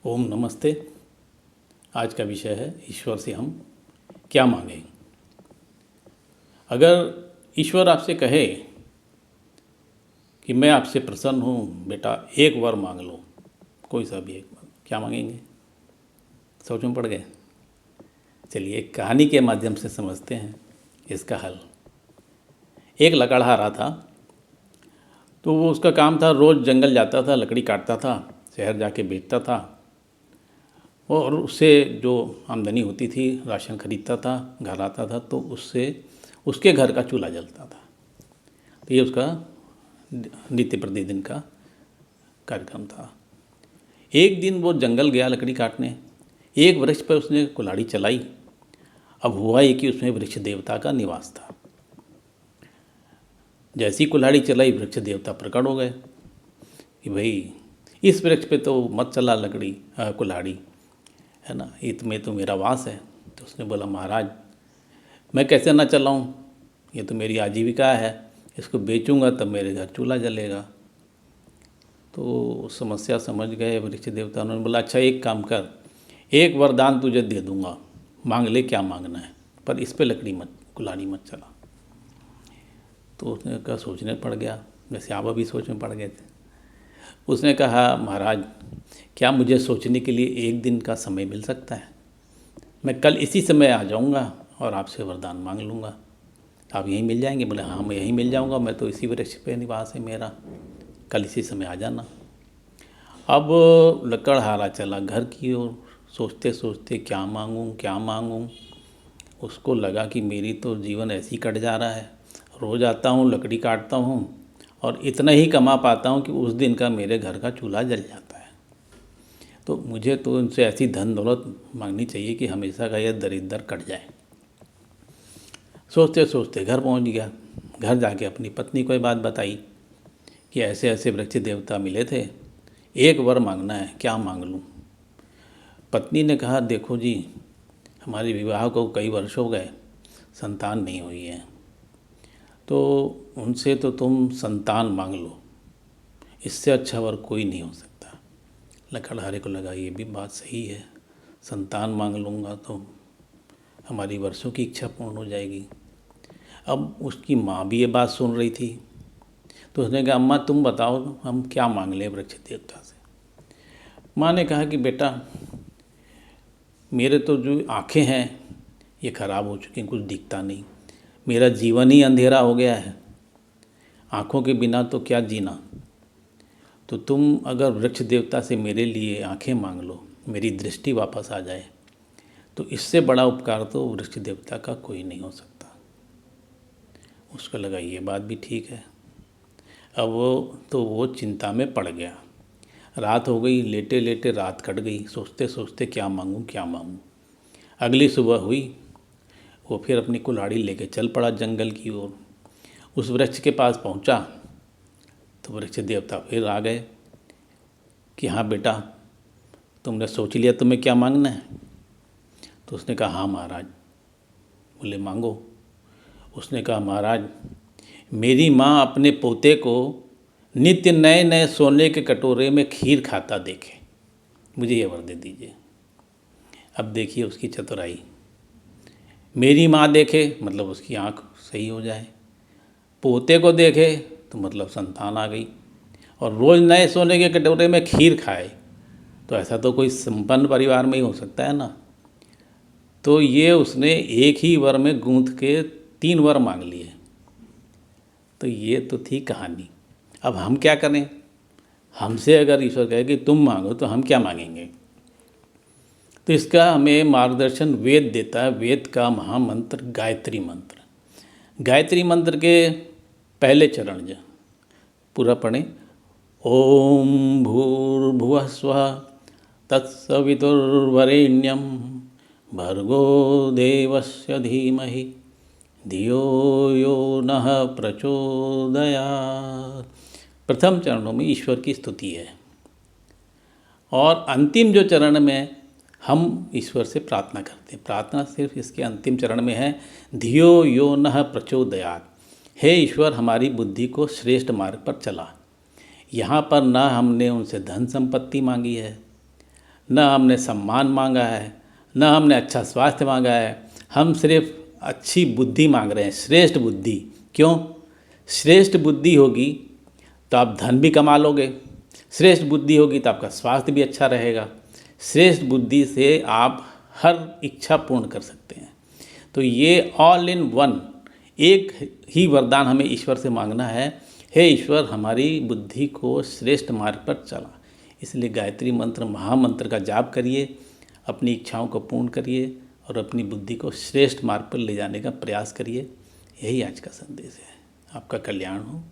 ओम नमस्ते। आज का विषय है ईश्वर से हम क्या मांगें। अगर ईश्वर आपसे कहे कि मैं आपसे प्रसन्न हूँ बेटा, एक वर मांग लो, कोई सा भी एक वर, क्या मांगेंगे? सोच में पड़ गए? चलिए एक कहानी के माध्यम से समझते हैं इसका हल। एक लकड़हारा रहा था, तो वो उसका काम था, रोज़ जंगल जाता था, लकड़ी काटता था, शहर जाके बेचता था और उससे जो आमदनी होती थी, राशन खरीदता था, घर आता था तो उससे उसके घर का चूल्हा जलता था। तो ये उसका नित्य प्रतिदिन का कार्यक्रम था। एक दिन वो जंगल गया लकड़ी काटने, एक वृक्ष पर उसने कुल्हाड़ी चलाई। अब हुआ ये कि उसमें वृक्ष देवता का निवास था। जैसी कुल्हाड़ी चलाई, वृक्ष देवता प्रकट हो गए कि भाई इस वृक्ष पे तो मत चला लकड़ी कुल्हाड़ी, है ना, इसमें तो मेरा वास है। तो उसने बोला, महाराज मैं कैसे ना चलाऊं, ये तो मेरी आजीविका है, इसको बेचूंगा तब मेरे घर चूल्हा जलेगा। तो समस्या समझ गए वृक्ष देवता। उन्होंने बोला, अच्छा एक काम कर, एक वरदान तुझे दे दूंगा, मांग ले क्या मांगना है, पर इस पे लकड़ी मत, कुल्हाड़ी मत चला। तो उसने कहा, सोचने पड़ गया, जैसे आप अभी सोच में पड़ गए थे। उसने कहा, महाराज क्या मुझे सोचने के लिए एक दिन का समय मिल सकता है? मैं कल इसी समय आ जाऊंगा और आपसे वरदान मांग लूँगा, आप यहीं मिल जाएंगे? बोले, हाँ मैं यहीं मिल जाऊंगा, मैं तो इसी वृक्ष पे निवास है मेरा, कल इसी समय आ जाना। अब लकड़हारा चला घर की ओर, सोचते सोचते क्या मांगूं क्या मांगूं। उसको लगा कि मेरी तो जीवन ऐसे ही कट जा रहा है, रोज़ आता हूँ, लकड़ी काटता हूँ और इतना ही कमा पाता हूँ कि उस दिन का मेरे घर का चूल्हा जल जाता है। तो मुझे तो उनसे ऐसी धन दौलत मांगनी चाहिए कि हमेशा का यह दरिद्र कट जाए। सोचते सोचते घर पहुंच गया। घर जाके अपनी पत्नी को ये बात बताई कि ऐसे ऐसे वृक्ष देवता मिले थे, एक वर मांगना है, क्या मांग लूँ? पत्नी ने कहा, देखो जी, हमारे विवाह को कई वर्ष हो गए, संतान नहीं हुई है, तो उनसे तो तुम संतान मांग लो, इससे अच्छा वर कोई नहीं हो सकता। लकड़हारे को लगा ये भी बात सही है, संतान मांग लूँगा तो हमारी वर्षों की इच्छा पूर्ण हो जाएगी। अब उसकी माँ भी ये बात सुन रही थी, तो उसने कहा, अम्मा तुम बताओ हम क्या मांग लें वृक्ष देवता से। माँ ने कहा कि बेटा, मेरे तो जो आँखें हैं ये ख़राब हो चुकी हैं, कुछ दिखता नहीं, मेरा जीवन ही अंधेरा हो गया है, आँखों के बिना तो क्या जीना। तो तुम अगर वृक्ष देवता से मेरे लिए आँखें मांग लो, मेरी दृष्टि वापस आ जाए, तो इससे बड़ा उपकार तो वृक्ष देवता का कोई नहीं हो सकता। उसको लगा ये बात भी ठीक है। अब वो चिंता में पड़ गया। रात हो गई, लेटे लेटे रात कट गई, सोचते सोचते क्या मांगूं क्या मांगूं। अगली सुबह हुई, वो फिर अपनी कुल्हाड़ी लेके चल पड़ा जंगल की ओर। उस वृक्ष के पास पहुंचा तो वृक्ष देवता फिर आ गए कि हाँ बेटा, तुमने सोच लिया तुम्हें क्या मांगना है? तो उसने कहा, हाँ महाराज। बोले, मांगो। उसने कहा, महाराज मेरी माँ अपने पोते को नित्य नए नए सोने के कटोरे में खीर खाता देखे, मुझे ये वर दे दीजिए। अब देखिए उसकी चतुराई, मेरी माँ देखे मतलब उसकी आँख सही हो जाए, पोते को देखे तो मतलब संतान आ गई, और रोज़ नए सोने के कटोरे में खीर खाए तो ऐसा तो कोई संपन्न परिवार में ही हो सकता है ना। तो ये उसने एक ही वर में गूंथ के 3 वर मांग लिए। तो ये तो थी कहानी। अब हम क्या करें? हमसे अगर ईश्वर कहे कि तुम मांगो तो हम क्या मांगेंगे? तो इसका हमें मार्गदर्शन वेद देता है। वेद का महामंत्र गायत्री मंत्र। गायत्री मंत्र के पहले चरण जो पूरा पढ़ें, ओम भूर्भुवः स्वः तत्सवितुर्वरेण्यं भर्गो देवस्य धीमहि धियो यो नः प्रचोदयात्। प्रथम चरणों में ईश्वर की स्तुति है और अंतिम जो चरण में हम ईश्वर से प्रार्थना करते हैं। प्रार्थना सिर्फ इसके अंतिम चरण में है, धियो यो नः प्रचोदयात्। हे ईश्वर, हमारी बुद्धि को श्रेष्ठ मार्ग पर चला। यहाँ पर ना हमने उनसे धन संपत्ति मांगी है, न हमने सम्मान मांगा है, न हमने अच्छा स्वास्थ्य मांगा है। हम सिर्फ अच्छी बुद्धि मांग रहे हैं, श्रेष्ठ बुद्धि। क्यों? श्रेष्ठ बुद्धि होगी तो आप धन भी कमा लोगे, श्रेष्ठ बुद्धि होगी तो आपका स्वास्थ्य भी अच्छा रहेगा, श्रेष्ठ बुद्धि से आप हर इच्छा पूर्ण कर सकते हैं। तो ये ऑल इन वन एक ही वरदान हमें ईश्वर से मांगना है, हे ईश्वर हमारी बुद्धि को श्रेष्ठ मार्ग पर चला। इसलिए गायत्री मंत्र महामंत्र का जाप करिए, अपनी इच्छाओं को पूर्ण करिए और अपनी बुद्धि को श्रेष्ठ मार्ग पर ले जाने का प्रयास करिए। यही आज का संदेश है। आपका कल्याण हो।